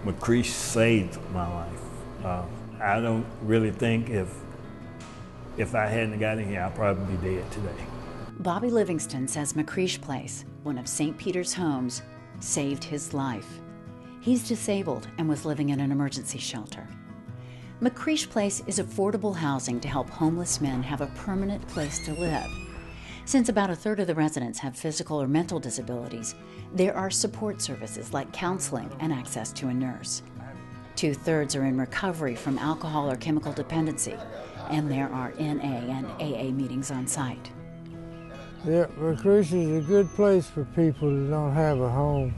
McCreesh saved my life. I don't really think if I hadn't gotten here, I'd probably be dead today. Bobby Livingston says McCreesh Place, one of St. Peter's homes, saved his life. He's disabled and was living in an emergency shelter. McCreesh Place is affordable housing to help homeless men have a permanent place to live. Since about a third of the residents have physical or mental disabilities, there are support services like counseling and access to a nurse. 2/3 are in recovery from alcohol or chemical dependency, and there are NA and AA meetings on site. Yeah, McCreesh is a good place for people that don't have a home.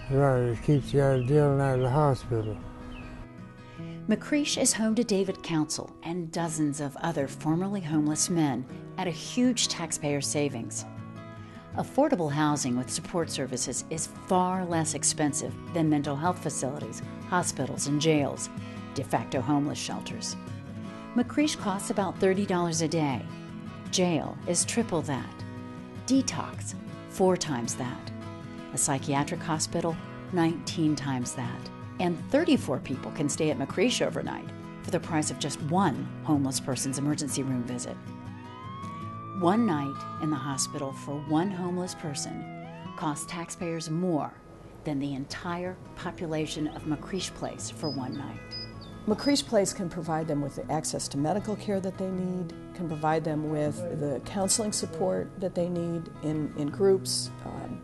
It keeps you out of dealing out of the hospital. McCreesh is home to David Council and dozens of other formerly homeless men at a huge taxpayer savings. Affordable housing with support services is far less expensive than mental health facilities, hospitals, and jails, de facto homeless shelters. McCreesh costs about $30 a day. Jail is triple that. Detox, 4 times that. A psychiatric hospital, 19 times that. And 34 people can stay at McCreesh overnight for the price of just one homeless person's emergency room visit. One night in the hospital for one homeless person costs taxpayers more than the entire population of McCreesh Place for one night. McCreesh Place can provide them with the access to medical care that they need, can provide them with the counseling support that they need in groups,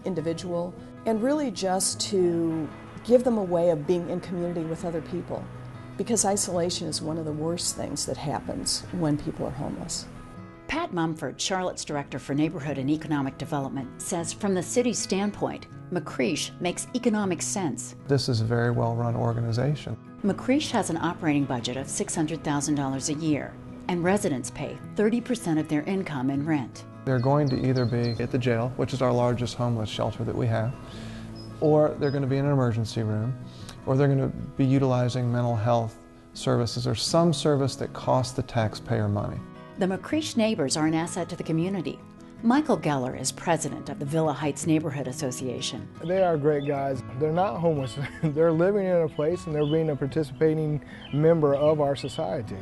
individual, and really just to give them a way of being in community with other people, because isolation is one of the worst things that happens when people are homeless. Pat Mumford, Charlotte's Director for Neighborhood and Economic Development, says from the city's standpoint, McCreesh makes economic sense. This is a very well-run organization. McCreesh has an operating budget of $600,000 a year, and residents pay 30% of their income in rent. They're going to either be at the jail, which is our largest homeless shelter that we have, or they're going to be in an emergency room, or they're going to be utilizing mental health services or some service that costs the taxpayer money. The McCreesh neighbors are an asset to the community. Michael Geller is president of the Villa Heights Neighborhood Association. They are great guys. They're not homeless. They're living in a place and they're being a participating member of our society.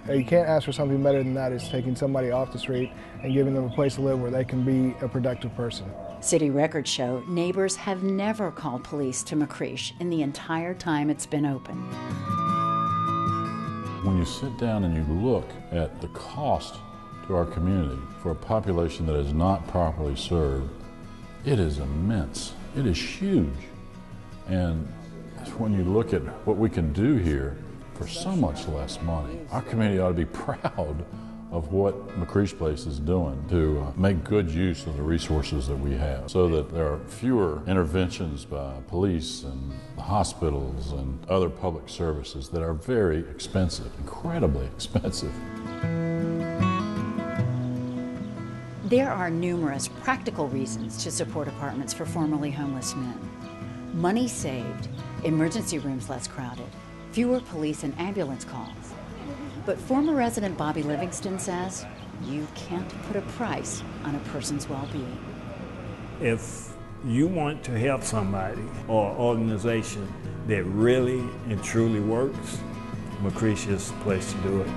You can't ask for something better than that. It's taking somebody off the street and giving them a place to live where they can be a productive person. City records show neighbors have never called police to McCreesh in the entire time it's been open. When you sit down and you look at the cost to our community for a population that is not properly served, it is immense. It is huge. And when you look at what we can do here for so much less money, our community ought to be proud of what McCreesh Place is doing to make good use of the resources that we have so that there are fewer interventions by police and the hospitals and other public services that are very expensive, incredibly expensive. There are numerous practical reasons to support apartments for formerly homeless men. Money saved, emergency rooms less crowded, fewer police and ambulance calls. But former resident Bobby Livingston says you can't put a price on a person's well-being. If you want to help somebody or organization that really and truly works, McCreesh is the place to do it.